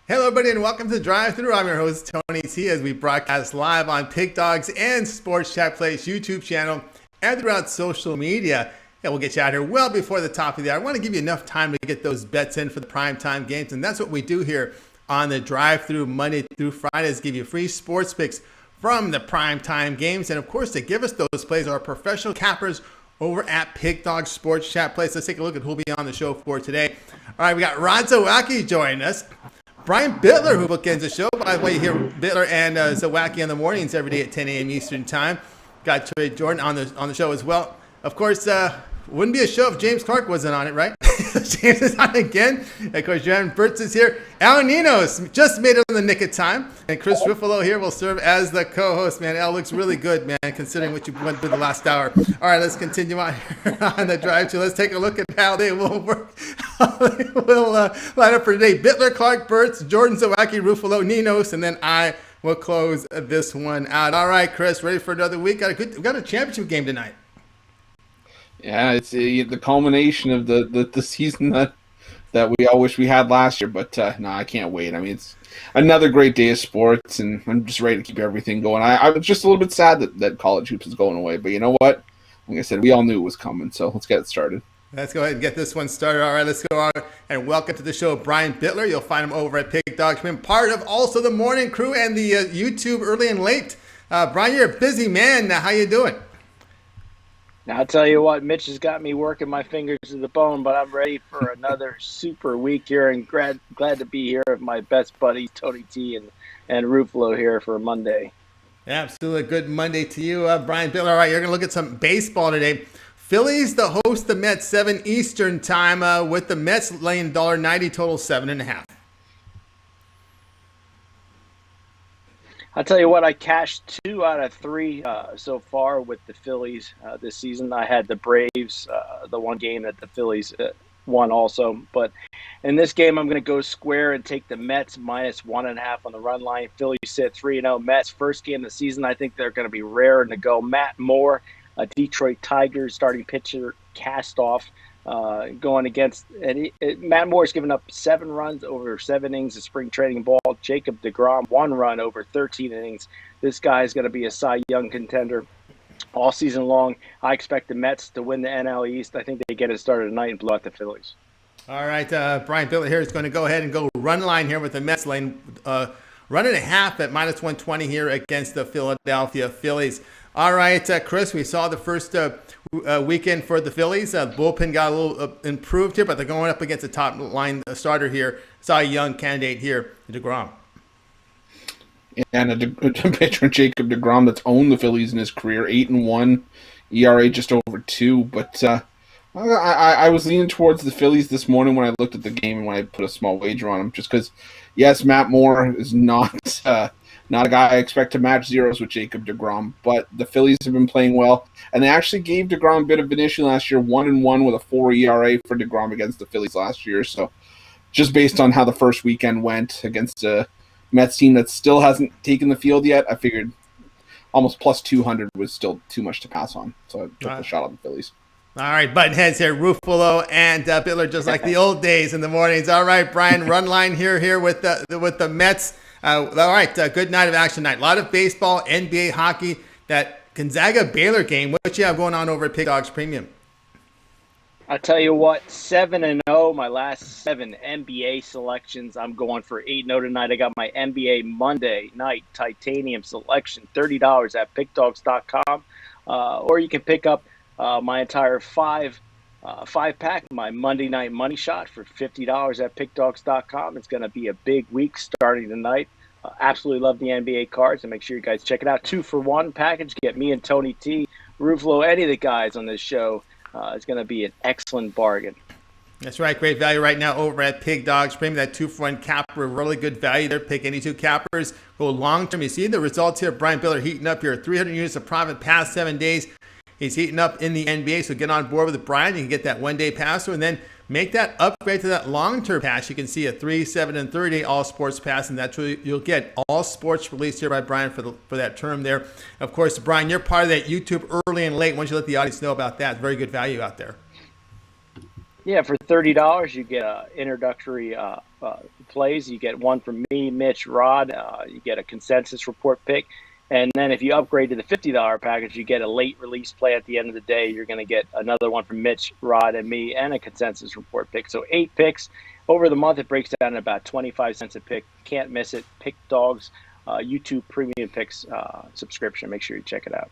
Hello, everybody, and welcome to the Drive-Thru. I'm your host, Tony T, as we broadcast live on Pig Dogs and Sports Chat Place YouTube channel and throughout social media. Yeah, we'll get you out here well before the top of the hour. I want to give you enough time to get those bets in for the primetime games, and that's what we do here on the Drive-Thru Monday through Fridays, give you free sports picks from the primetime games. And, of course, to give us those plays are our professional cappers over at Pig Dogs Sports Chat Place. Let's take a look at who will be on the show for today. All right, we got Zawacki joining us. Brian Bitler, who bookends the show. By the way, you hear Bitler and Zawacki in the mornings every day at 10 a.m. Eastern Time. Got Trey Jordan on the show as well. Of course, wouldn't be a show if James Clark wasn't on it, right? James is on again. And of course, Javon Burtz is here. Ninos just made it in the nick of time. And Chris Ruffalo here will serve as the co-host, man. Al looks really good, man, considering what you went through the last hour. All right, let's continue on here on the drive-thru. Let's take a look at how they will work. We'll line up for today. Bitler, Clark, Burtz, Jordan, Zawacki, Ruffalo, Ninos, and then I will close this one out. All right, Chris, ready for another week? We got a championship game tonight. Yeah, it's the culmination of the season that we all wish we had last year. But no, I can't wait. I mean, it's another great day of sports, and I'm just ready to keep everything going. I was just a little bit sad that college hoops is going away. But you know what? Like I said, we all knew it was coming, so let's get it started. Let's go ahead and get this one started. All right, let's go on and welcome to the show Brian Bitler. You'll find him over at Pig Dogs. Been part of also the morning crew and the YouTube early and late. Brian, you're a busy man. How you doing? I'll tell you what, Mitch has got me working my fingers to the bone, but I'm ready for another super week here, and glad to be here with my best buddy, Tony T, and Ruffalo here for Monday. Absolutely. Good Monday to you, Brian Bitler. All right, you're going to look at some baseball today. Phillies to host the Mets, 7 Eastern time, with the Mets laying $1.90, total 7.5. I'll tell you what, I cashed 2 out of 3 so far with the Phillies this season. I had the Braves, the one game that the Phillies won also. But in this game, I'm going to go square and take the Mets minus 1.5 on the run line. Phillies sit 3-0. Mets, first game of the season. I think they're going to be raring to go. Matt Moore, a Detroit Tigers starting pitcher, cast off. Going against Matt Moore's given up 7 runs over 7 innings of spring training ball. Jacob deGrom 1 run over 13 innings. This guy is going to be a Cy Young contender all season long. I expect the Mets to win the NL East. I think they get it started tonight and blow out the Phillies. All right, Brian Bitler here is going to go ahead and go run line here with the Mets lane. Run and a half at minus 120 here against the Philadelphia Phillies. All right, Chris, we saw the first weekend for the Phillies. Bullpen got a little improved here, but they're going up against a top line starter here. Cy Young candidate here, DeGrom. And a pitcher, Jacob deGrom, that's owned the Phillies in his career, 8-1, ERA just over 2. But I was leaning towards the Phillies this morning when I looked at the game and when I put a small wager on them, just because, yes, Matt Moore is not a guy I expect to match zeros with Jacob deGrom, but the Phillies have been playing well, and they actually gave deGrom a bit of an issue last year, 1-1 with a 4 ERA for deGrom against the Phillies last year. So just based on how the first weekend went against a Mets team that still hasn't taken the field yet, I figured almost plus 200 was still too much to pass on. So I took a shot on the Phillies. All right, button heads here, Ruffalo and Bitler, just like the old days in the mornings. All right, Brian, run line here with the Mets. All right, good night of action tonight. A lot of baseball, NBA, hockey, that Gonzaga-Baylor game. What you have going on over at Pig Dogs Premium? I'll tell you what, 7-0, my last 7 NBA selections. I'm going for 8-0 tonight. I got my NBA Monday night titanium selection, $30 at pigdogs.com. Or you can pick up my entire 5-pack, my Monday night money shot for $50 at pigdogs.com. It's going to be a big week starting tonight. Absolutely love the NBA cards, and make sure you guys check it out. 2-for-1 package. Get me and Tony T, Ruffalo, any of the guys on this show. It's going to be an excellent bargain. That's right. Great value right now over at Pig Dogs Premium. That 2-for-1 capper, really good value there. Pick any 2 cappers. Go long term. You see the results here. Brian Bitler heating up here. 300 units of profit past 7 days. He's heating up in the NBA, so get on board with Brian. You can get that 1-day pass through and then make that upgrade to that long-term pass. You can see a 3, 7, and 30 all sports pass, and that's what you'll get. All sports released here by Brian for that term there. Of course, Brian, you're part of that YouTube early and late. Why don't you let the audience know about that? Very good value out there. Yeah, for $30, you get introductory plays. You get one from me, Mitch, Rod. You get a consensus report pick. And then if you upgrade to the $50 package, you get a late release play at the end of the day. You're going to get another one from Mitch, Rod, and me, and a consensus report pick. So 8 picks. Over the month, it breaks down to about 25 cents a pick. Can't miss it. Pick Dogs YouTube Premium Picks subscription. Make sure you check it out.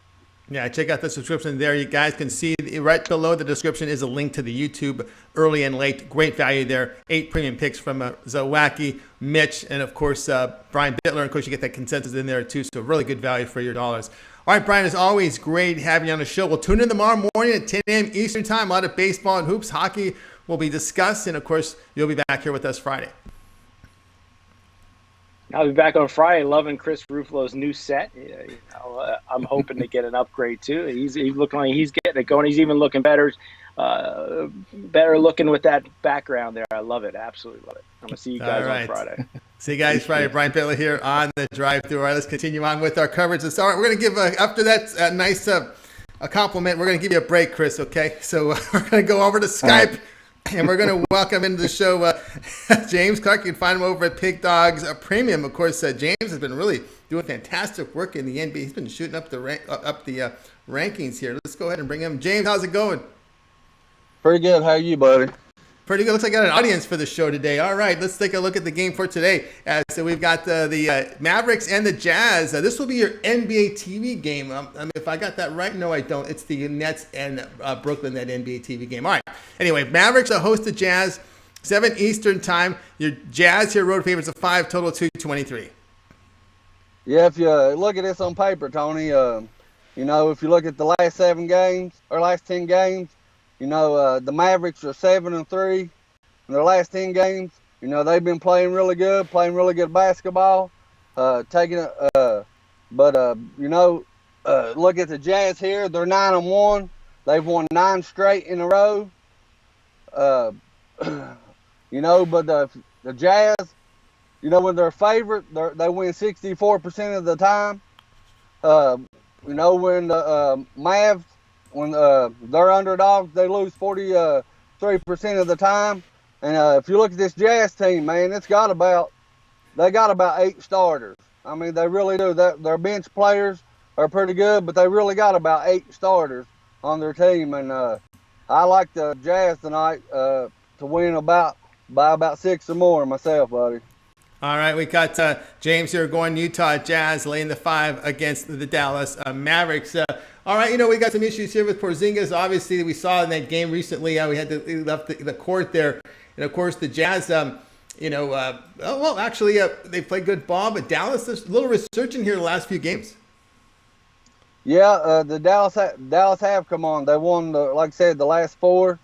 Yeah, check out the subscription there. You guys can see right below the description is a link to the YouTube early and late. Great value there. 8 premium picks from Zawacki, Mitch, and of course Brian Bitler. Of course, you get that consensus in there too. So really good value for your dollars. All right, Brian, it's always great having you on the show. We'll tune in tomorrow morning at 10 a.m. Eastern time. A lot of baseball and hoops, hockey will be discussed, and of course, you'll be back here with us Friday. I'll be back on Friday. Loving Chris Ruffalo's new set. I'm hoping to get an upgrade too. He's looking like he's getting it going. He's even looking better looking with that background there. I love it. Absolutely love it. I'm gonna see you guys on Friday. See you guys Friday. Brian Bitler here on the drive-thru. All right, let's continue on with our coverage. All right, we're gonna give after that nice a compliment. We're gonna give you a break, Chris. Okay, so we're gonna go over to Skype. And we're going to welcome into the show James Clark. You can find him over at Pig Dogs Premium. Of course, James has been really doing fantastic work in the NBA. He's been shooting up the rankings here. Let's go ahead and bring him. James, how's it going? Pretty good. How are you, buddy? Pretty good. Looks like I got an audience for the show today. All right, let's take a look at the game for today. So we've got the Mavericks and the Jazz. This will be your NBA TV game. If I got that right, no, I don't. It's the Nets and Brooklyn, that NBA TV game. All right. Anyway, Mavericks host the Jazz, 7 Eastern time. Your Jazz here, road favorites of 5, total 223. Yeah, if you look at this on paper, Tony, if you look at the last 7 games or last 10 games, the Mavericks are 7-3 in their last 10 games. They've been playing really good basketball. Look at the Jazz here. They're 9-1. They've won 9 straight in a row. But the Jazz, when they're favorite, they win 64% of the time. When the Mavs, when they're underdogs, they lose 43% of the time. And if you look at this Jazz team, man, they got about 8 starters. I mean, they really do. Their bench players are pretty good, but they really got about 8 starters on their team. And I like the Jazz tonight to win by about 6 or more myself, buddy. All right, we got James here going Utah Jazz laying the 5 against the Dallas Mavericks. All right, we got some issues here with Porzingis. Obviously, we saw in that game recently how he left the court there. And, of course, the Jazz, they played good ball. But Dallas, there's a little resurgence here the last few games. Yeah, the Dallas have come on. They won, like I said, the last 4.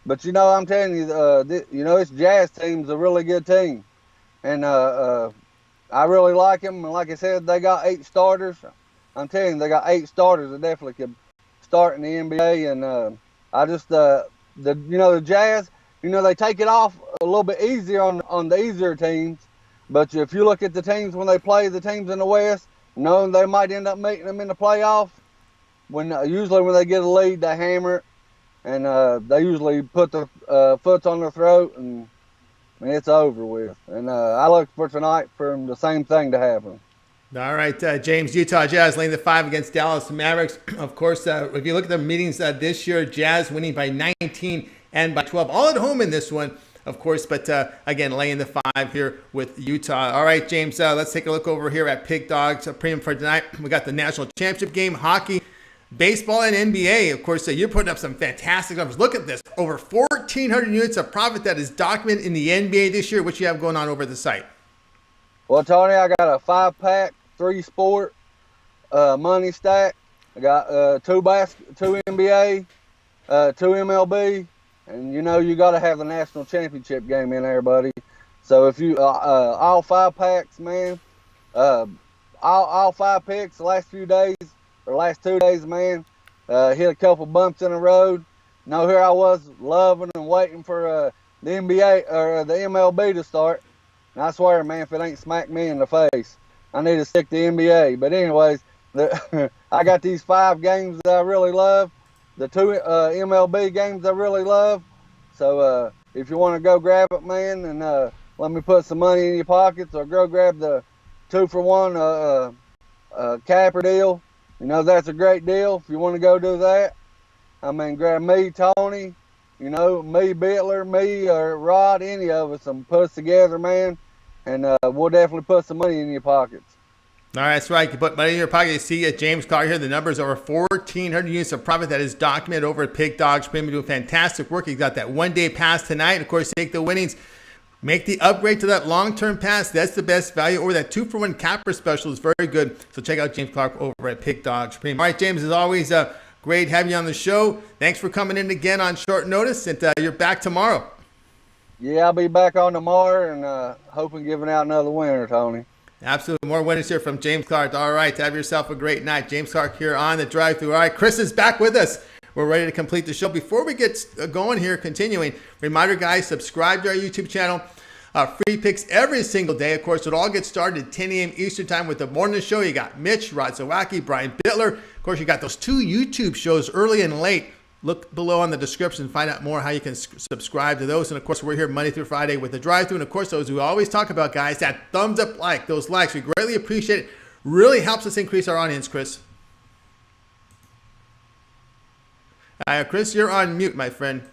But, I'm telling you, this Jazz team's a really good team. And I really like them. And like I said, they got 8 starters. I'm telling you, they got 8 starters that definitely could start in the NBA. And the Jazz, they take it off a little bit easier on the easier teams. But if you look at the teams when they play the teams in the West, they might end up meeting them in the playoffs. Usually when they get a lead, they hammer it. And they usually put their foot on their throat and it's over with. And I look for tonight for the same thing to happen. All right, James, Utah Jazz laying the 5 against Dallas Mavericks. Of course, if you look at the meetings this year, Jazz winning by 19 and by 12. All at home in this one, of course, but again, laying the 5 here with Utah. All right, James, let's take a look over here at Pig Dogs Premium for tonight. We got the National Championship game, hockey, baseball, and NBA. Of course, you're putting up some fantastic numbers. Look at this. Over 1,400 units of profit that is documented in the NBA this year. What you have going on over the site? Well, Tony, I got a 5-pack, 3-sport money stack. I got 2 NBA, 2 MLB, and you got to have the national championship game in there, buddy. So if you all 5 packs, man, all 5 picks the last few days or last 2 days, man, hit a couple bumps in the road. Here I was loving and waiting for the NBA or the MLB to start. And I swear, man, if it ain't smacked me in the face, I need to stick to NBA. But anyways, I got these 5 games that I really love, the 2 MLB games I really love. So if you want to go grab it, man, and let me put some money in your pockets, or go grab the 2-for-1 capper deal. That's a great deal if you want to go do that. I mean, grab me, Tony, me, Bitler, me, or Rod, any of us, and put us together, man, and we'll definitely put some money in your pockets. All right, that's right. You put money in your pocket. You see James Clark here. The numbers over 1,400 units of profit that is documented over at Pig Dogs Premium. Doing fantastic work. He's got that one-day pass tonight. And of course, take the winnings. Make the upgrade to that long-term pass. That's the best value. Or that 2-for-1 capper special is very good. So check out James Clark over at Pig Dogs Premium. All right, James, as always, great having you on the show. Thanks for coming in again on short notice. And you're back tomorrow. Yeah, I'll be back on tomorrow, and hoping giving out another winner, Tony. Absolutely. More winners here from James Clark. All right. Have yourself a great night. James Clark here on the drive-thru. All right. Chris is back with us. We're ready to complete the show. Before we get going here, continuing, reminder, guys, subscribe to our YouTube channel. Free picks every single day. Of course, it all gets started at 10 a.m. Eastern time with the morning show. You got Mitch, Rod Zawacki, Brian Bitler. Of course, you got those 2 YouTube shows early and late. Look below on the description and find out more how you can subscribe to those. And, of course, we're here Monday through Friday with the drive-thru. And, of course, those we always talk about, guys, that thumbs up like, those likes. We greatly appreciate it. Really helps us increase our audience, Chris. Chris, you're on mute, my friend.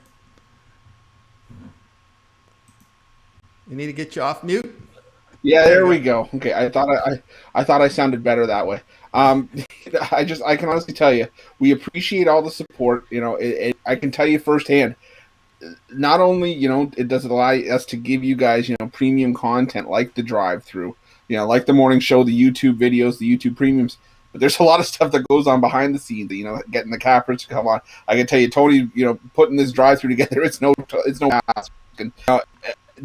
You need to get you off mute. Yeah, there we go. Okay, I thought I sounded better that way. I can honestly tell you, we appreciate all the support. I can tell you firsthand. Not only it does allow us to give you guys premium content like the drive-through, like the morning show, the YouTube videos, the YouTube premiums. But there's a lot of stuff that goes on behind the scenes. Getting the cappers to come on. I can tell you, Tony, putting this drive-through together, it's no task. And,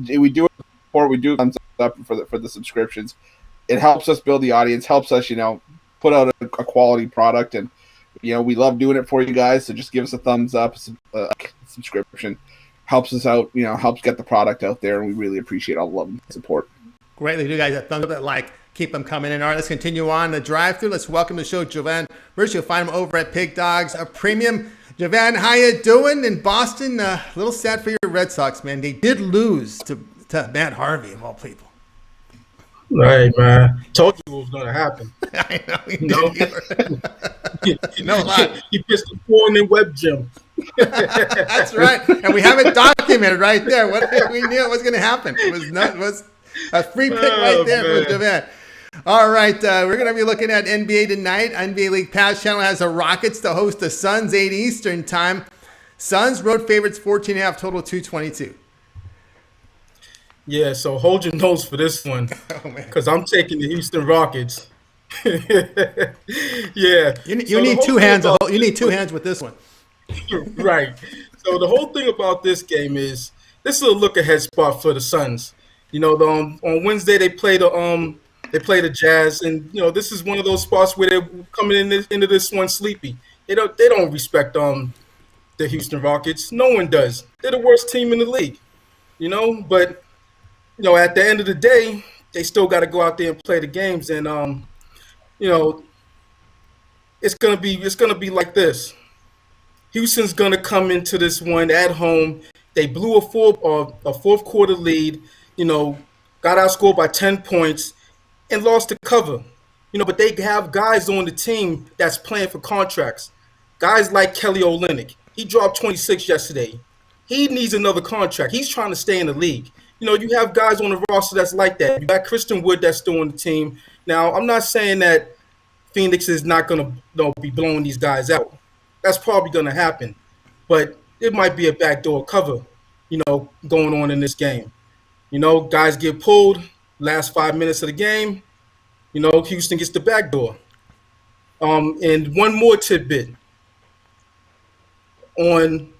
we do it for we do thumbs up for the subscriptions. It helps us build the audience, helps us put out a quality product, and we love doing it for you guys. So just give us a thumbs up, subscription helps us out. Helps get the product out there, and we really appreciate all the love and support. Greatly do, guys. A thumbs up, like, keep them coming in. All right, let's continue on the drive-through. Let's welcome to the show Javon. First, you'll find him over at Pig Dogs Premium. Javon, how you doing in Boston? A little sad for your Red Sox, man. They did lose to Matt Harvey, of all people. Right, man. Told you what was going to happen. I know. He pissed the porn in web gym. That's right. And we have it documented right there. We knew it was going to happen. It was a free pick right there for Javon. All right, we're going to be looking at NBA tonight. NBA League Pass channel has the Rockets to host the Suns, 8 Eastern time. Suns road favorites, 14.5, total 222. Yeah, so hold your nose for this one, because I'm taking the Houston Rockets. Yeah, you need two hands. You need 2 hands with this one. Right. So the whole thing about this game is this is a look ahead spot for the Suns. On Wednesday they play the Jazz, and this is one of those spots where they're coming into this one sleepy. They don't respect the Houston Rockets. No one does. They're the worst team in the league. But at the end of the day, they still got to go out there and play the games, and it's gonna be like this. Houston's gonna come into this one at home. They blew a fourth quarter lead. Got outscored by 10 points and lost the cover. But they have guys on the team that's playing for contracts. Guys like Kelly Olynyk. He dropped 26 yesterday. He needs another contract. He's trying to stay in the league. You have guys on the roster that's like that. You got Christian Wood that's still on the team. Now, I'm not saying that Phoenix is not going to be blowing these guys out. That's probably going to happen. But it might be a backdoor cover, going on in this game. Guys get pulled last 5 minutes of the game. Houston gets the backdoor. And one more tidbit. On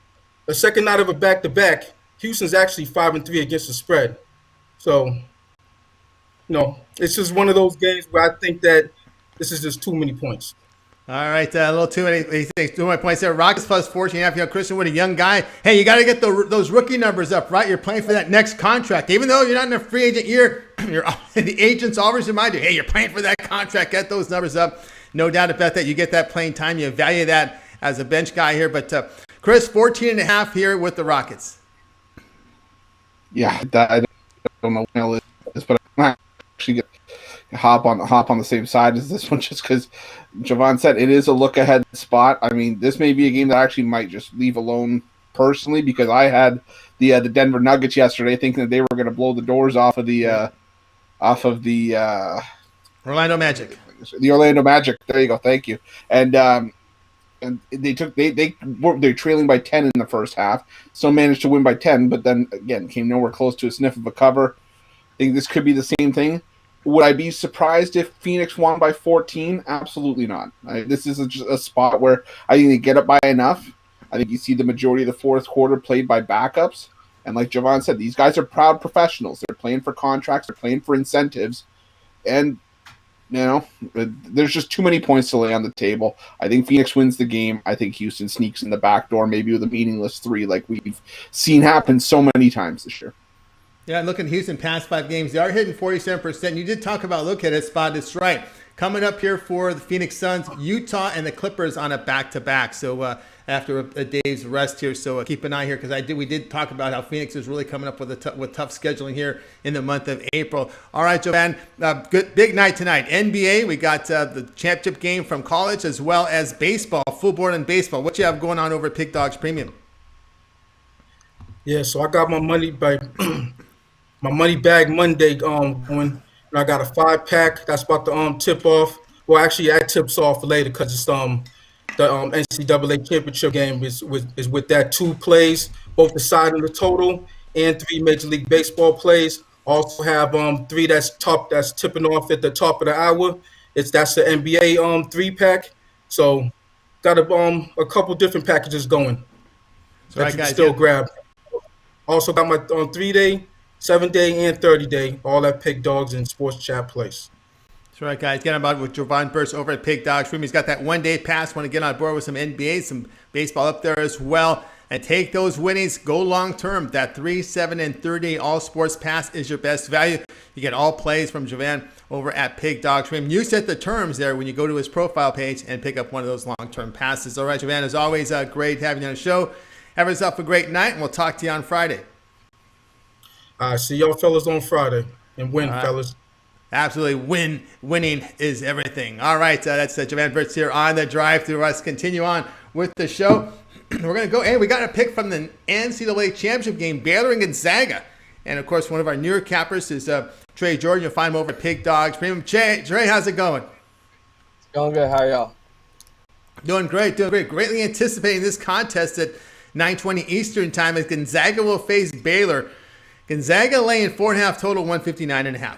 the second night of a back-to-back, Houston's actually 5-3 against the spread. So, it's just one of those games where I think that this is just too many points. All right, a little too many things. 2 points there. Rockets plus 14.5. Christian Wood, a young guy. Hey, you got to get those rookie numbers up, right? You're playing for that next contract. Even though you're not in a free agent year, the agents always remind you, hey, you're playing for that contract. Get those numbers up. No doubt about that. You get that playing time. You value that as a bench guy here. But, Chris, 14.5 here with the Rockets. Yeah, I don't know what it is, but I'm actually hop on the same side as this one just because Javon said it is a look ahead spot. I mean, this may be a game that I actually might just leave alone personally because I had the Denver Nuggets yesterday thinking that they were going to blow the doors off of the Orlando Magic. The Orlando Magic. There you go. Thank you. And they're trailing by 10 in the first half, still managed to win by 10, but then again came nowhere close to a sniff of a cover. I think this could be the same thing. Would I be surprised if Phoenix won by 14? Absolutely not. This is a spot where I think they get up by enough. I think you see the majority of the fourth quarter played by backups. And like Javon said, these guys are proud professionals. They're playing for contracts. They're playing for incentives. And, there's just too many points to lay on the table. I think Phoenix wins the game. I think Houston sneaks in the back door, maybe with a meaningless 3 like we've seen happen so many times this year. Yeah, and look at Houston past 5 games. They are hitting 47%. You did talk about look at it spot. It's right. Coming up here for the Phoenix Suns, Utah and the Clippers on a back-to-back. So after a day's rest here, so keep an eye here because we did talk about how Phoenix is really coming up with tough scheduling here in the month of April. All right, Javon, good big night tonight. NBA, we got the championship game from college as well as baseball, full board and baseball. What you have going on over at Pick Dogs Premium? Yeah, so I got my money by my money bag Monday going. And I got a 5-pack that's about to tip off. Well, actually, that tips off later because it's the NCAA championship game is with that 2 plays, both the side and the total, and 3 Major League Baseball plays. Also have 3 that's tipping off at the top of the hour. That's the NBA 3-pack. So got a couple different packages going that you can still grab. Also got my 3-day. 7-day and 30-day, all at Pick Dogs and Sports Chat Place. That's right, guys. Get on board with Javon Burst over at Pick Dogs. He's got that 1-day pass. Want to get on board with some NBA, some baseball up there as well. And take those winnings. Go long term. That 3, 7, and 30 all sports pass is your best value. You get all plays from Javon over at Pick Dogs. You set the terms there when you go to his profile page and pick up one of those long-term passes. All right, Javon, as always, great having you on the show. Have yourself a great night, and we'll talk to you on Friday. See y'all fellas on Friday and win, fellas. Absolutely. Winning is everything. All right. That's Javon Burtz here on the drive through. Us continue on with the show. We're going to go. Hey, we got a pick from the NCAA championship game, Baylor and Gonzaga. And, of course, one of our newer cappers is Trey Jordan. You'll find him over at Pick Dogs Premium. Trey, how's it going? It's going good. How are y'all? Doing great. Greatly anticipating this contest at 9:20 Eastern time as Gonzaga will face Baylor. Gonzaga laying 4.5 total, 159.5.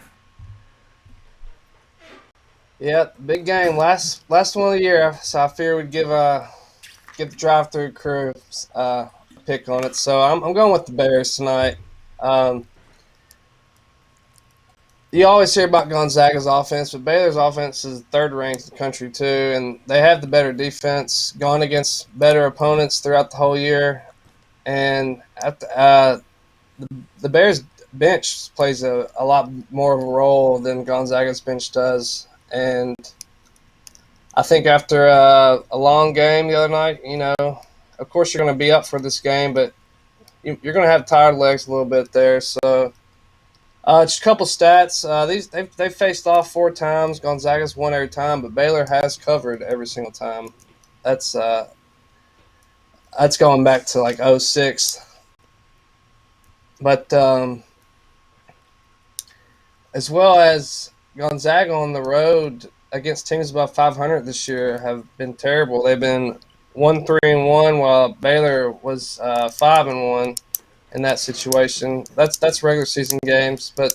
Yeah, big game. Last one of the year, so I figured we'd give the drive-through crew a pick on it. So I'm going with the Bears tonight. You always hear about Gonzaga's offense, but Baylor's offense is 3rd ranked in the country too, and they have the better defense, gone against better opponents throughout the whole year, and the Bears bench plays a lot more of a role than Gonzaga's bench does. And I think after a long game the other night, of course you're going to be up for this game, but you're going to have tired legs a little bit there. So just a couple stats. They've faced off 4 times. Gonzaga's won every time, but Baylor has covered every single time. That's going back to like 2006. But as well as Gonzaga on the road against teams above 500 this year have been terrible. They've been 1-3-1, while Baylor was 5-1 in that situation. That's regular season games, but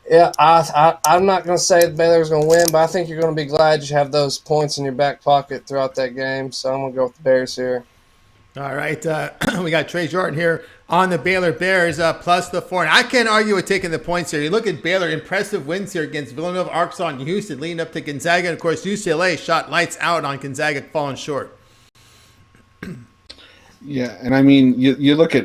yeah, I'm not going to say that Baylor's going to win, but I think you're going to be glad you have those points in your back pocket throughout that game. So I'm going to go with the Bears here. All right, we got Trey Jordan here on the Baylor Bears plus the 4. And I can't argue with taking the points here. You look at Baylor, impressive wins here against Villanova, Arkansas, and Houston, leading up to Gonzaga. And, of course, UCLA shot lights out on Gonzaga, falling short. Yeah, and I mean, you look at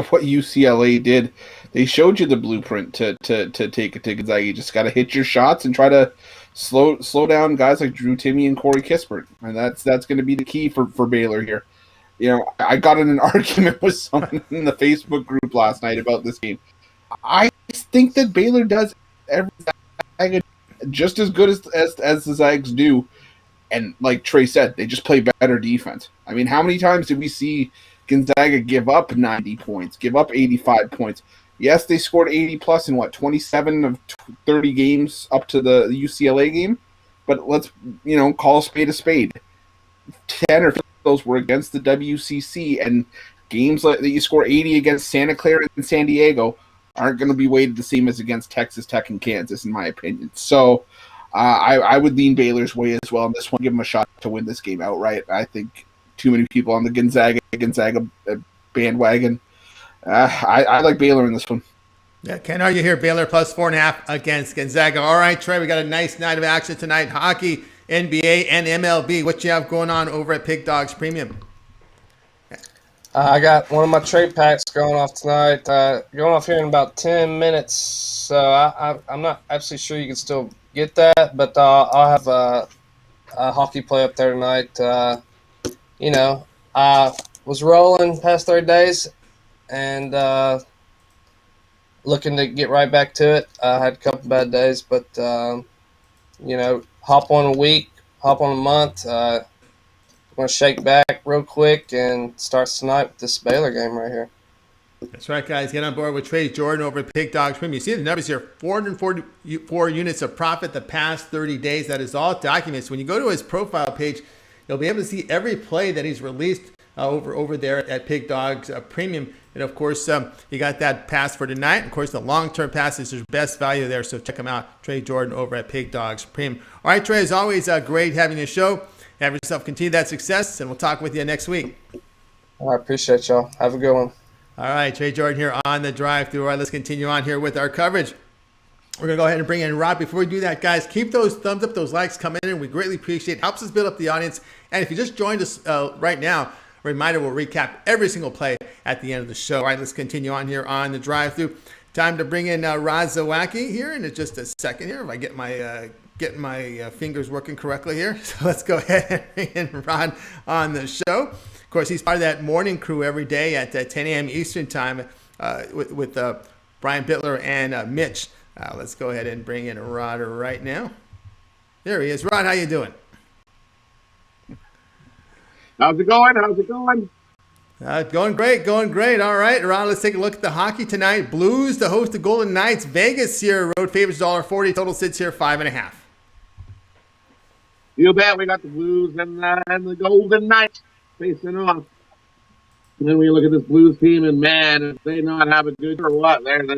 what UCLA did. They showed you the blueprint to take it to Gonzaga. You just got to hit your shots and try to slow down guys like Drew Timme and Corey Kispert. And that's going to be the key for Baylor here. I got in an argument with someone in the Facebook group last night about this game. I think that Baylor does everything just as good as the Zags do. And like Trey said, they just play better defense. I mean, how many times did we see Gonzaga give up 90 points, give up 85 points? Yes, they scored 80 plus in 27 of 30 games up to the UCLA game. But let's, call a spade a spade. 10 or those were against the WCC, and games that you score 80 against Santa Clara and San Diego aren't going to be weighted the same as against Texas Tech and Kansas, in my opinion. So I would lean Baylor's way as well on this one. Give them a shot to win this game outright. I think too many people on the Gonzaga bandwagon. I like Baylor in this one. Yeah, can't argue here. Baylor plus 4.5 against Gonzaga. All right, Trey, we got a nice night of action tonight. Hockey, NBA, and MLB. What you have going on over at Pig Dogs Premium? I got one of my trade packs going off tonight. Going off here in about 10 minutes. So I'm not absolutely sure you can still get that, but I'll have a hockey play up there tonight. I was rolling past 30 days and looking to get right back to it. I had a couple bad days, but, hop on a week, hop on a month. I'm going to shake back real quick and start tonight with this Baylor game right here. That's right, guys. Get on board with Trey Jordan over at Pig Dogs Premium. You see the numbers here, 444 units of profit the past 30 days. That is all documents. When you go to his profile page, you'll be able to see every play that he's released over there at Pig Dogs Premium. And, of course, you got that pass for tonight. Of course, the long-term pass is your best value there, so check him out, Trey Jordan over at Pig Dogs Premium. All right, Trey, as always, great having your show. Have yourself continue that success, and we'll talk with you next week. I appreciate y'all. Have a good one. All right, Trey Jordan here on the drive-thru. All right, let's continue on here with our coverage. We're going to go ahead and bring in Rob. Before we do that, guys, keep those thumbs up, those likes coming in. We greatly appreciate it. Helps us build up the audience. And if you just joined us right now, a reminder, we'll recap every single play at the end of the show. All right, let's continue on here on the drive-thru. Time to bring in Rod Zawacki here in just a second here. If I get my fingers working correctly here. So let's go ahead and bring in Rod on the show. Of course, he's part of that morning crew every day at 10 a.m. Eastern time with Brian Bitler and Mitch. Let's go ahead and bring in Rod right now. There he is. Rod, how you doing? How's it going? Going great. All right, Rod, let's take a look at the hockey tonight. Blues to host the Golden Knights. Vegas here, road favorites $1.40. Total sits here 5.5. You bet. We got the Blues and the Golden Knights facing off. And then we look at this Blues team, and man, if they not have a good or what, there's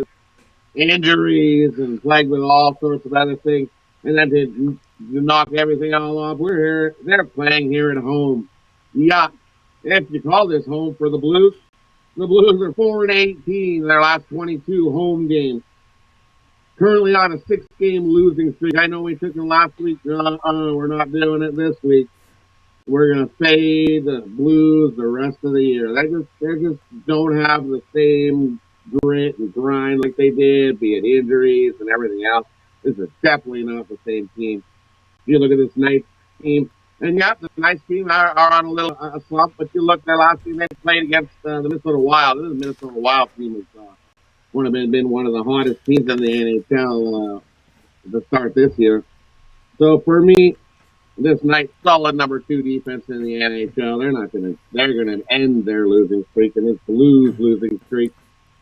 injuries and plagued with all sorts of other things. And then to knock everything all off, they're playing here at home. Yeah, if you call this home for the Blues are 4-18 in their last 22 home games. Currently on a 6-game losing streak. I know we took them last week. We're not doing it this week. We're going to fade the Blues the rest of the year. They just don't have the same grit and grind like they did, be it injuries and everything else. This is definitely not the same team. If you look at this Knights team, and yeah, the Knights team are on a little slump, but you look at the last team they played against the Minnesota Wild. This is Minnesota Wild team is been one of the hottest teams in the NHL to start this year. So for me, this Knights solid number 2 defense in the NHL. They're gonna end their losing streak, and this Blues losing streak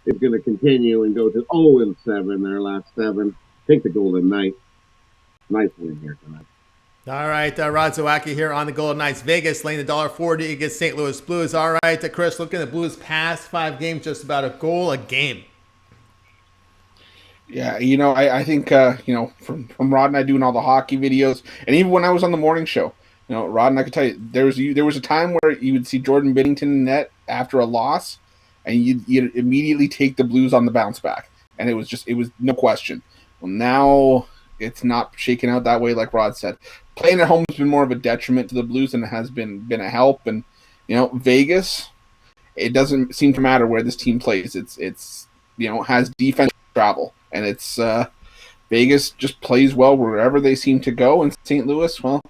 is gonna continue and go to 0-7 their last 7. Take the Golden Knights. Nice win here tonight. All right, Rod Zawacki here on the Golden Knights. Vegas laying the $1.40 against St. Louis Blues. All right, Chris, looking at the Blues past 5 games, just about a goal a game. Yeah, I think, from Rod and I doing all the hockey videos, and even when I was on the morning show, Rod and I could tell you, there was a time where you would see Jordan Binnington in net after a loss, and you'd immediately take the Blues on the bounce back. And it was no question. Well, now it's not shaking out that way, like Rod said. Playing at home has been more of a detriment to the Blues than it has been a help. And, Vegas, it doesn't seem to matter where this team plays. It's has defense travel. And it's Vegas just plays well wherever they seem to go. And St. Louis, well,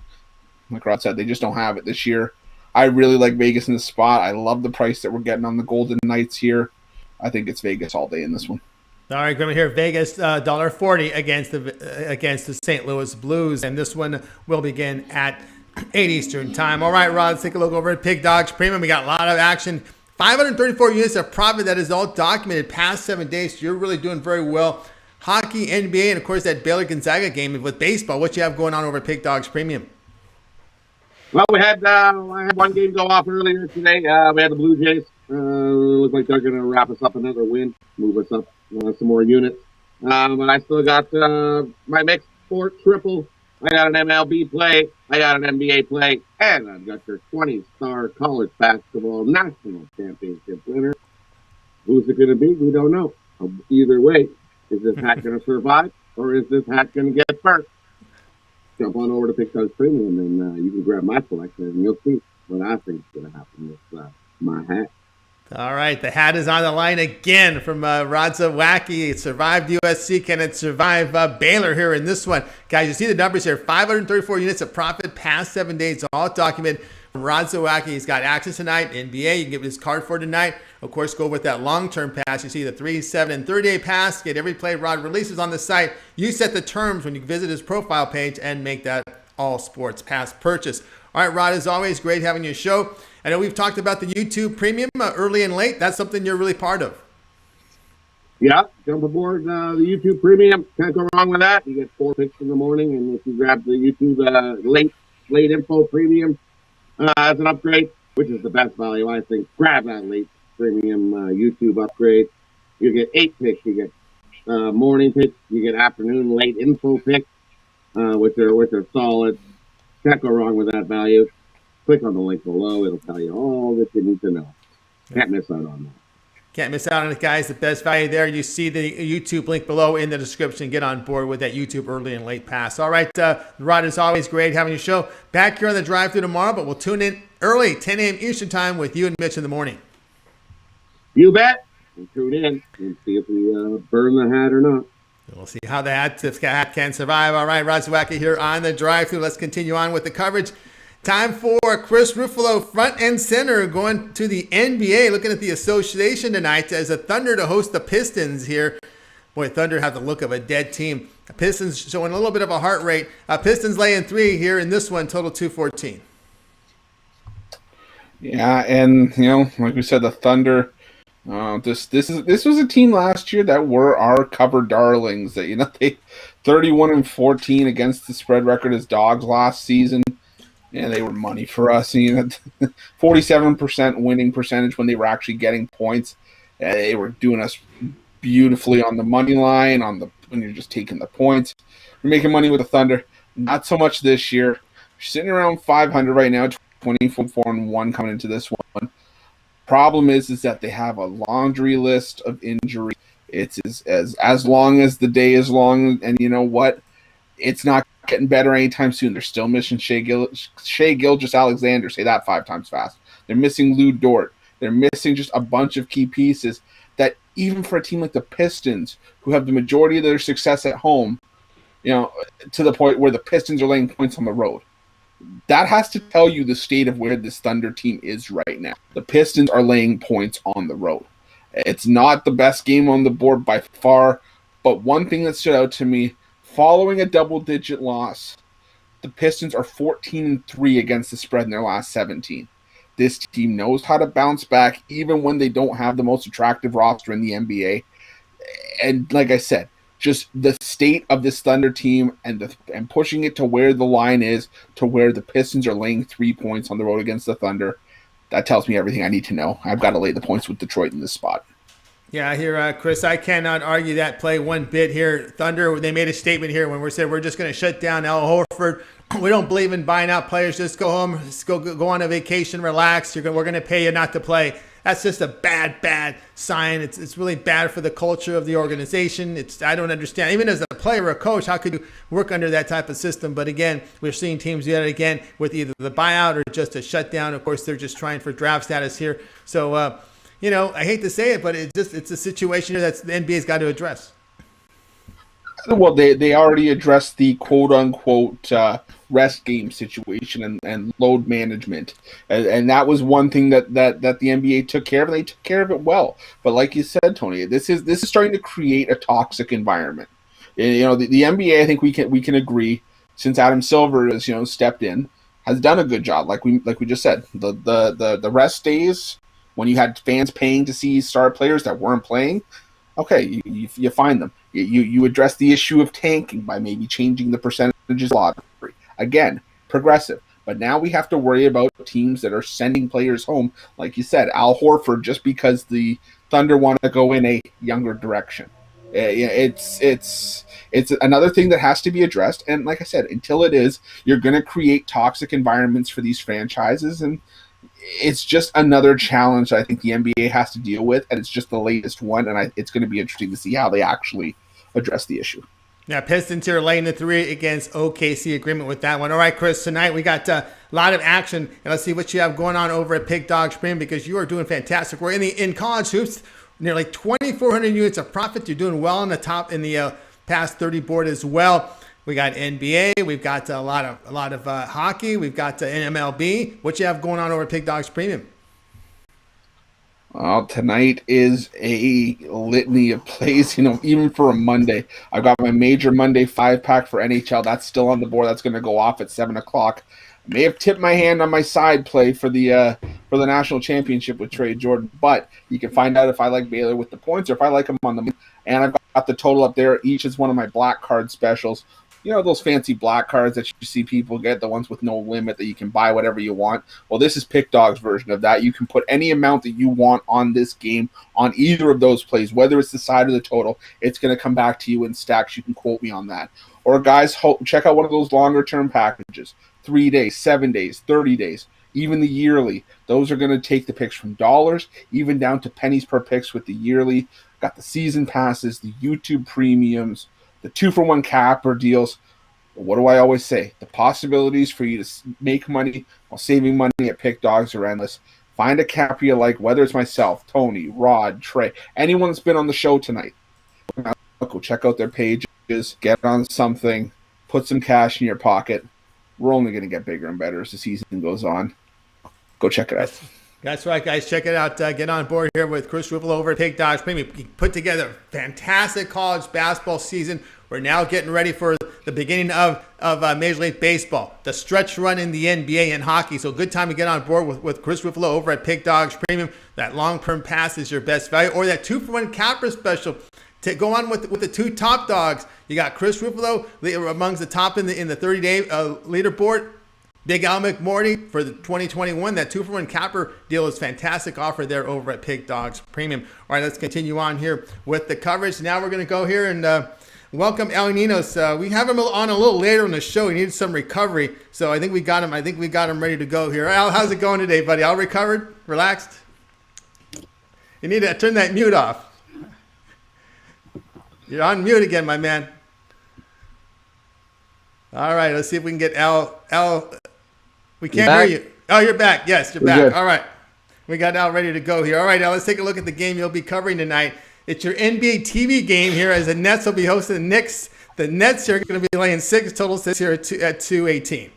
like Rod said, they just don't have it this year. I really like Vegas in the spot. I love the price that we're getting on the Golden Knights here. I think it's Vegas all day in this one. All right, going to hear Vegas $1.40 against the St. Louis Blues, and this one will begin at 8 Eastern time. All right, Rod, let's take a look over at Pig Dogs Premium. We got a lot of action. 534 units of profit. That is all documented past 7 days. So you're really doing very well. Hockey, NBA, and of course that Baylor Gonzaga game with baseball. What you have going on over at Pig Dogs Premium? Well, I had one game go off earlier today. We had the Blue Jays. Look like they're going to wrap us up another win, move us up some more units. But I still got my mixed sport triple. I got an MLB play. I got an NBA play. And I've got your 20-star college basketball national championship winner. Who's it going to be? We don't know. Either way, is this hat going to survive or is this hat going to get burnt? Jump on over to Pig Dogs Premium and you can grab my selection and you'll see what I think is going to happen with my hat. All right, the hat is on the line again from Rod Zawacki. It survived USC. Can it survive Baylor here in this one? Guys, you see the numbers here. 534 units of profit past 7 days. All documented from Rod Zawacki. He's got access tonight. NBA, you can get his card for tonight. Of course, go with that long-term pass. You see the 3, 7, and 30-day pass. Get every play Rod releases on the site. You set the terms when you visit his profile page and make that all sports pass purchase. All right, Rod, as always, great having your show. I know we've talked about the YouTube Premium early and late. That's something you're really part of. Yeah, jump aboard the YouTube Premium. Can't go wrong with that. You get 4 picks in the morning, and if you grab the YouTube late info Premium as an upgrade, which is the best value, I think, grab that late Premium YouTube upgrade. You get 8 picks. You get morning picks. You get afternoon late info picks, which are solid. Can't go wrong with that value. Click on the link below. It'll tell you all that you need to know. Can't miss out on that. Can't miss out on it, guys. The best value there. You see the YouTube link below in the description. Get on board with that YouTube early and late pass. All right, Rod, it's always great having your show. Back here on the drive-thru tomorrow, but we'll tune in early, 10 a.m. Eastern time with you and Mitch in the morning. You bet. We'll tune in and see if we burn the hat or not. We'll see how the hat can survive. All right, Rod Zawacki here on the drive-thru. Let's continue on with the coverage. Time for Chris Ruffalo, front and center, going to the NBA, looking at the association tonight as a Thunder to host the Pistons here. Boy, Thunder have the look of a dead team. The Pistons showing a little bit of a heart rate. Pistons laying 3 here in this one, total 214. Yeah, and like we said, the Thunder. This was a team last year that were our cover darlings. That they 31-14 against the spread record as dogs last season. Yeah, they were money for us. 47% winning percentage when they were actually getting points. They were doing us beautifully on the money line, when you're just taking the points. We're making money with the Thunder. Not so much this year. We're sitting around 500 right now, 24-1 coming into this one. Problem is that they have a laundry list of injuries. It's as long as the day is long, and you know what? It's not getting better anytime soon. They're still missing Shea Gilgeous-Alexander. Say that 5 times fast. They're missing Lou Dort. They're missing just a bunch of key pieces that even for a team like the Pistons, who have the majority of their success at home, to the point where the Pistons are laying points on the road. That has to tell you the state of where this Thunder team is right now. The Pistons are laying points on the road. It's not the best game on the board by far, but one thing that stood out to me, following a double-digit loss, the Pistons are 14-3 against the spread in their last 17. This team knows how to bounce back even when they don't have the most attractive roster in the NBA. And like I said, just the state of this Thunder team and pushing it to where the line is, to where the Pistons are laying 3 points on the road against the Thunder, that tells me everything I need to know. I've got to lay the points with Detroit in this spot. Yeah, here, Chris, I cannot argue that play one bit here. Thunder, they made a statement here when we said we're just going to shut down Al Horford. We don't believe in buying out players. Just go home, just go on a vacation, relax. We're going to pay you not to play. That's just a bad sign. It's really bad for the culture of the organization. I don't understand. Even as a player or a coach, how could you work under that type of system? But again, we're seeing teams do that again with either the buyout or just a shutdown. Of course, they're just trying for draft status here. So, I hate to say it, but it's a situation here that the NBA's got to address. Well, they already addressed the quote-unquote rest game situation and load management. And that was one thing that the NBA took care of. They took care of it well. But like you said, Tony, this is starting to create a toxic environment. You know, the NBA, I think we can agree, since Adam Silver has, you know, stepped in, has done a good job. Like we just said, the rest days when you had fans paying to see star players that weren't playing, okay, you find them. You address the issue of tanking by maybe changing the percentages lottery. Again, progressive. But now we have to worry about teams that are sending players home, like you said, Al Horford, just because the Thunder want to go in a younger direction. It's another thing that has to be addressed. And like I said, until it is, you're going to create toxic environments for these franchises. And it's just another challenge I think the NBA has to deal with. And it's just the latest one. And it's going to be interesting to see how they actually address the issue. Now, Pistons here laying the 3 against OKC. Agreement with that one. All right, Chris, tonight we got a lot of action. And let's see what you have going on over at Pig Dog Spring, because you are doing fantastic work. In college hoops, nearly 2,400 units of profit. You're doing well in the past 30 board as well. We got NBA. We've got a lot of hockey. We've got MLB. What you have going on over at Pig Dogs Premium? Well, tonight is a litany of plays, you know, even for a Monday. I've got my major Monday 5-pack for NHL. That's still on the board. That's going to go off at 7 o'clock. I may have tipped my hand on my side play for the national championship with Trey Jordan, but you can find out if I like Baylor with the points or if I like him on the. And I've got the total up there. Each is one of my black card specials. You know, those fancy black cards that you see people get, the ones with no limit that you can buy whatever you want. Well, this is Pick Dog's version of that. You can put any amount that you want on this game on either of those plays, whether it's the side or the total. It's going to come back to you in stacks. You can quote me on that. Or, guys, check out one of those longer-term packages. 3 days, 7 days, 30 days, even the yearly. Those are going to take the picks from dollars, even down to pennies per picks with the yearly. Got the season passes, the YouTube premiums, the 2-for-1 capper deals. What do I always say? The possibilities for you to make money while saving money at Pick Dogs are endless. Find a capper you like, whether it's myself, Tony, Rod, Trey, anyone that's been on the show tonight. Go check out their pages, get on something, put some cash in your pocket. We're only going to get bigger and better as the season goes on. Go check it out. That's right, guys. Check it out. Get on board here with Chris Ruffalo over at Pig Dogs Premium. He put together a fantastic college basketball season. We're now getting ready for the beginning of Major League Baseball, the stretch run in the NBA and hockey. So good time to get on board with Chris Ruffalo over at Pig Dogs Premium. That long-term pass is your best value. Or that 2-for-1 capper special. To go on with the 2 top dogs, you got Chris Ruffalo amongst the top in the 30-day leaderboard. Big Al McMorty for the 2021. That 2-for-1 capper deal is fantastic offer there over at Pig Dogs Premium. All right, let's continue on here with the coverage. Now we're going to go here and welcome El Ninos. We have him on a little later in the show. He needed some recovery, so I think we got him ready to go here. Al, how's it going today, buddy? All recovered? Relaxed? You need to turn that mute off. You're on mute again, my man. All right, let's see if we can get Al. We can't hear you. Oh, you're back. Yes, you're back. Good. All right. We got Al ready to go here. All right, Al, let's take a look at the game you'll be covering tonight. It's your NBA TV game here as the Nets will be hosting the Knicks. The Nets are going to be laying 6 total sits here at 218.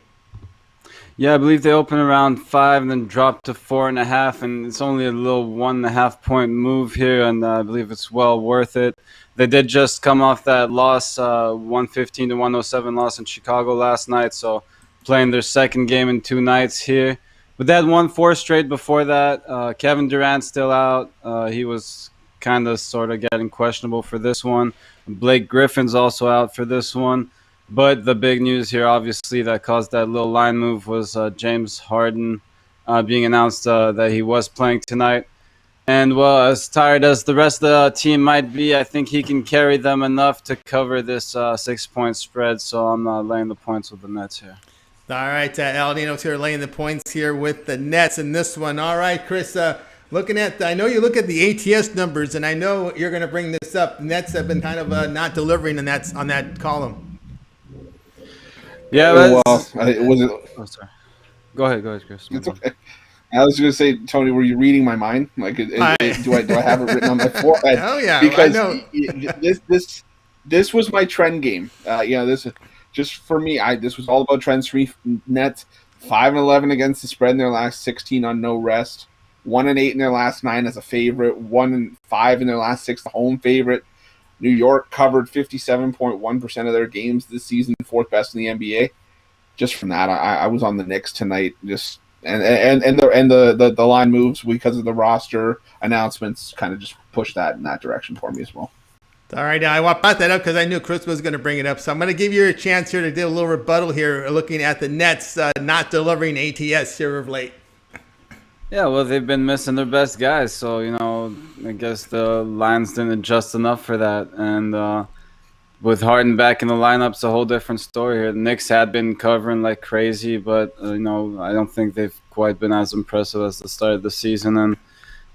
Yeah, I believe they open around 5 and then drop to 4.5, and it's only a little 1.5 point move here, and I believe it's well worth it. They did just come off that loss, 115 to 107 loss in Chicago last night, so playing their second game in 2 nights here. But they had won 4 straight before that. Kevin Durant's still out. He was kind of sort of getting questionable for this one. Blake Griffin's also out for this one. But the big news here, obviously, that caused that little line move was James Harden being announced that he was playing tonight. And, well, as tired as the rest of the team might be, I think he can carry them enough to cover this 6-point spread. So I'm laying the points with the Nets here. All right, El Ninos here laying the points here with the Nets in this one. All right, Chris, looking at, I know you look at the ATS numbers, and I know you're going to bring this up. Nets have been kind of not delivering on that column. Yeah, well, it wasn't. Oh, sorry. Go ahead, Chris. It's okay. I was going to say, Tony, were you reading my mind? Like, do I have it written on my forehead? Oh yeah, because I know. This was my trend game. just for me, this was all about trends for me. Nets 5-11 against the spread in their last 16 on no rest. 1-8 in their last 9 as a favorite. 1-5 in their last 6 the home favorite. New York covered 57.1% of their games this season, 4th best in the NBA. Just from that, I was on the Knicks tonight. Just and the line moves because of the roster announcements kind of just push that in that direction for me as well. All right, now I brought that up because I knew Chris was going to bring it up. So I'm going to give you a chance here to do a little rebuttal here, looking at the Nets not delivering ATS here of late. Yeah, well, they've been missing their best guys, so, I guess the Lions didn't adjust enough for that. And with Harden back in the lineup, it's a whole different story here. The Knicks had been covering like crazy, but, I don't think they've quite been as impressive as the start of the season, and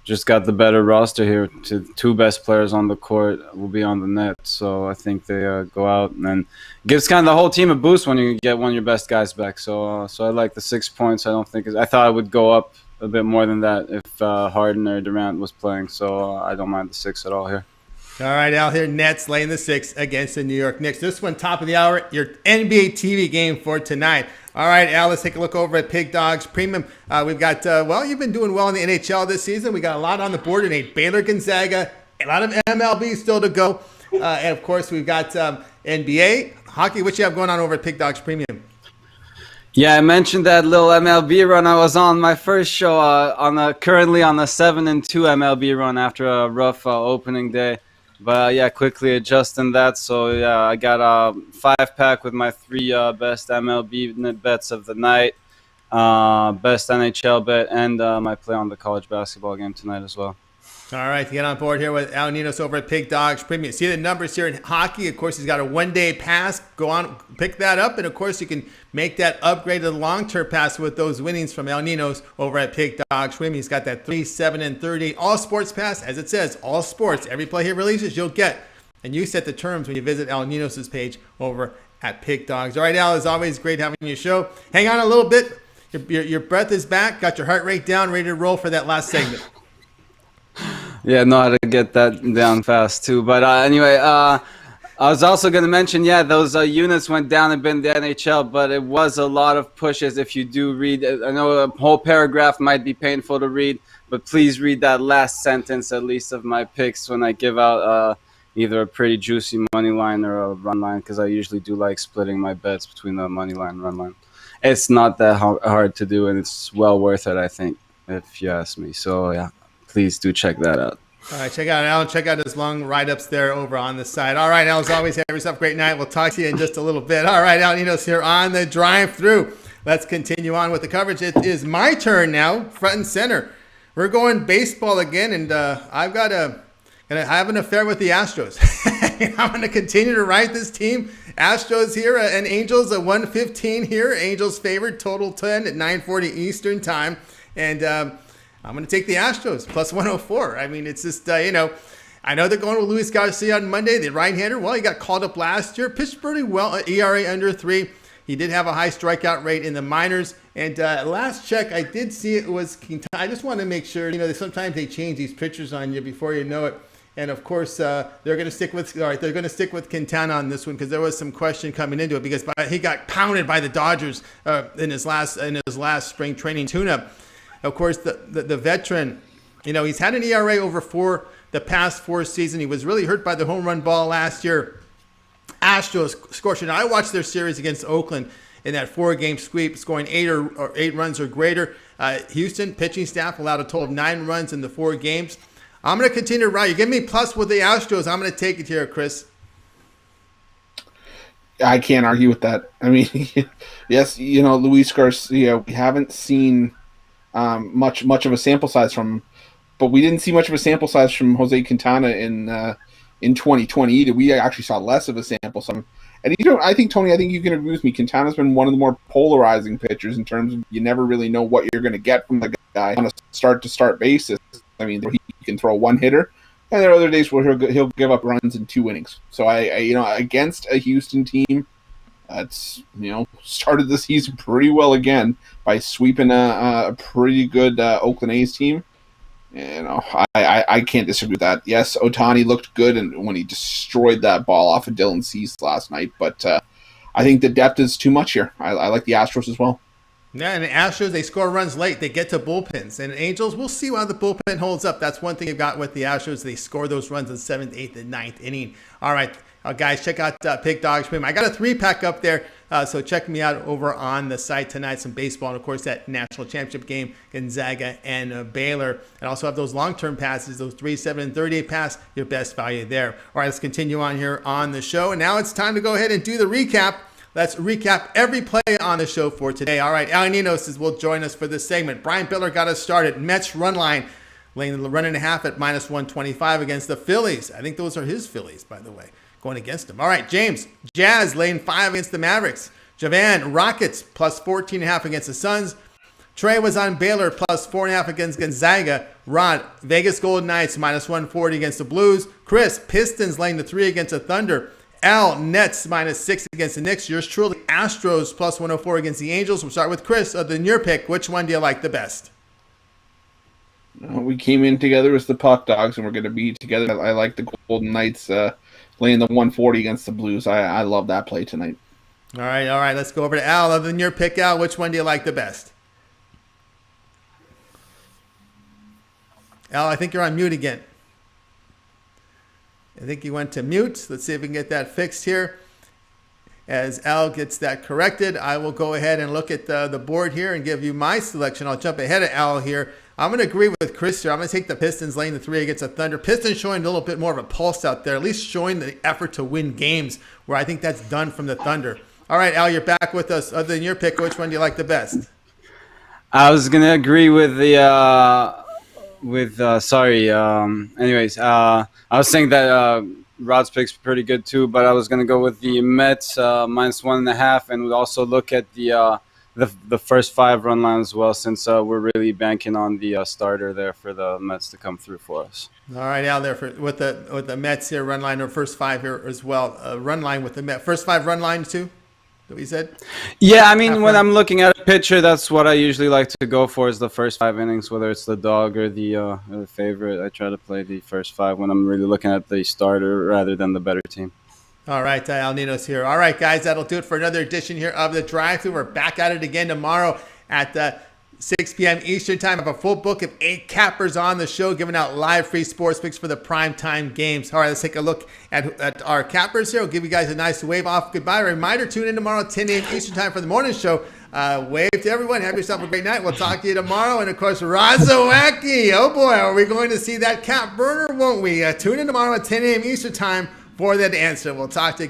just got the better roster here. To 2 best players on the court will be on the net, so I think they go out and then gives kind of the whole team a boost when you get one of your best guys back. So I like the 6 points. I thought it would go up a bit more than that if Harden or Durant was playing, so I don't mind the 6 at all here. All right, out here, Nets laying the 6 against the New York Knicks. This one, top of the hour, your NBA TV game for tonight. All right, Al, let's take a look over at Pig Dogs Premium. We've got, you've been doing well in the NHL this season. We got a lot on the board tonight. Baylor, Gonzaga, a lot of MLB still to go. And, of course, we've got NBA, hockey. What you have going on over at Pig Dogs Premium? Yeah, I mentioned that little MLB run I was on my first show currently on the 7-2 MLB run after a rough opening day. But quickly adjusting that. So I got a 5-pack with my 3 best MLB bets of the night, best NHL bet, and my play on the college basketball game tonight as well. All right, to get on board here with Al Ninos over at Pig Dogs Premium. See the numbers here in hockey. Of course, he's got a 1-day pass. Go on, pick that up. And, of course, you can make that upgrade to the long-term pass with those winnings from Al Ninos over at Pig Dogs Premium. He's got that 3, 7, and 30 all sports pass. As it says, all sports. Every play he releases, you'll get. And you set the terms when you visit Al Ninos' page over at Pig Dogs. All right, Al, as always, great having your show. Hang on a little bit. Your breath is back. Got your heart rate down, ready to roll for that last segment. Yeah, know how to get that down fast too. But anyway, I was also going to mention, those units went down a bit in the NHL, but it was a lot of pushes. If you do read, I know a whole paragraph might be painful to read, but please read that last sentence at least of my picks when I give out either a pretty juicy money line or a run line, because I usually do like splitting my bets between the money line and run line. It's not that hard to do, and it's well worth it, I think, if you ask me. So, yeah. Please do check that out. All right, check out Alan. Check out his long write-ups there over on the side. All right, Al, as always, have yourself a great night. We'll talk to you in just a little bit. All right, Al Ninos here on the drive-through. Let's continue on with the coverage. It is my turn now, front and center. We're going baseball again, and I've got to have an affair with the Astros. I'm going to continue to write this team. Astros here and Angels at 115 here. Angels favored, total 10 at 9:40 Eastern time. And I'm going to take the Astros, plus 104. I mean, it's just, I know they're going with Luis Garcia on Monday, the right-hander. Well, he got called up last year. Pitched pretty well, ERA under 3. He did have a high strikeout rate in the minors. And last check, I did see it was Quintana. I just want to make sure, sometimes they change these pitchers on you before you know it. And, of course, they're going to stick with Quintana on this one because there was some question coming into it because he got pounded by the Dodgers in his last spring training tune-up. Of course, the veteran, he's had an ERA over the past 4 seasons. He was really hurt by the home run ball last year. Astros scorching. I watched their series against Oakland in that 4-game sweep, scoring 8 runs or greater. Houston pitching staff allowed a total of 9 runs in the 4 games. I'm going to continue to ride. You give me plus with the Astros. I'm going to take it here, Chris. I can't argue with that. I mean, yes, Luis Garcia, we haven't seen much of a sample size from, but we didn't see much of a sample size from Jose Quintana in 2020 either. We actually saw less of a sample size. And I think Tony, you can agree with me. Quintana's been one of the more polarizing pitchers in terms of you never really know what you're going to get from the guy on a start-to-start basis. I mean, he can throw a one-hitter, and there are other days where he'll give up runs in 2 innings. So I against a Houston team. It's started the season pretty well again by sweeping a pretty good Oakland A's team. I can't disagree with that. Yes, Ohtani looked good and when he destroyed that ball off of Dylan Cease last night, but I think the depth is too much here. I like the Astros as well. Yeah, and the Astros, they score runs late. They get to bullpens. And Angels, we'll see how the bullpen holds up. That's one thing you've got with the Astros. They score those runs in the 7th, 8th, and 9th inning. All right, guys, check out Pick Dogs Premium. I got a 3-pack up there, so check me out over on the site tonight. Some baseball, and, of course, that national championship game, Gonzaga and Baylor. And also have those long-term passes, those 3, 7, and 38 pass, your best value there. All right, let's continue on here on the show. And now it's time to go ahead and do the recap. Let's recap every play on the show for today. All right, Ninos will join us for this segment. Brian Bitler got us started. Mets run line, laying the run and a half at -125 against the Phillies. I think those are his Phillies, by the way, going against them. All right, James, Jazz laying 5 against the Mavericks. Javon, Rockets +14.5 against the Suns. Trey was on Baylor +4.5 against Gonzaga. Rod, Vegas Golden Knights -140 against the Blues. Chris, Pistons laying the 3 against the Thunder. Al, Nets -6 against the Knicks. Yours truly, Astros +104 against the Angels. We'll start with Chris. Than your pick, which one do you like the best? We came in together as the Puck Dogs, and we're going to be together. I like the Golden Knights laying the 140 against the Blues. I love that play tonight. All right. Let's go over to Al. Other than your pick, Al, which one do you like the best? Al, I think you're on mute again. I think he went to mute. Let's see if we can get that fixed here. As Al gets that corrected, I will go ahead and look at the board here and give you my selection. I'll jump ahead of Al here. I'm going to agree with Chris here. I'm going to take the Pistons laying the 3 against the Thunder. Pistons showing a little bit more of a pulse out there, at least showing the effort to win games, where I think that's done from the Thunder. All right, Al, you're back with us. Other than your pick, which one do you like the best? I was going to agree with the I was saying that Rod's pick's pretty good too, but I was going to go with the Mets -1.5, and we'd also look at the first 5 run line as well, since we're really banking on the starter there for the Mets to come through for us. All right, Al, there with the Mets here, run line, or first 5 here as well. Run line with the Mets. First 5 run line too? That we said? Yeah, I mean, when I'm looking at a pitcher, that's what I usually like to go for, is the first 5 innings, whether it's the dog or the favorite. I try to play the first 5 when I'm really looking at the starter rather than the better team. All right, Al Ninos here. All right, guys, that'll do it for another edition here of the Drive-Thru. We're back at it again tomorrow at 6 p.m. Eastern Time. I have a full book of 8 cappers on the show, giving out live free sports picks for the primetime games. All right, let's take a look at our cappers here. We'll give you guys a nice wave off goodbye. Reminder, tune in tomorrow at 10 a.m. Eastern Time for the morning show. Wave to everyone. Have yourself a great night. We'll talk to you tomorrow. And, of course, Zawacki. Oh, boy, are we going to see that cap burner, won't we? Tune in tomorrow at 10 a.m. Eastern Time for that answer. We'll talk to you guys.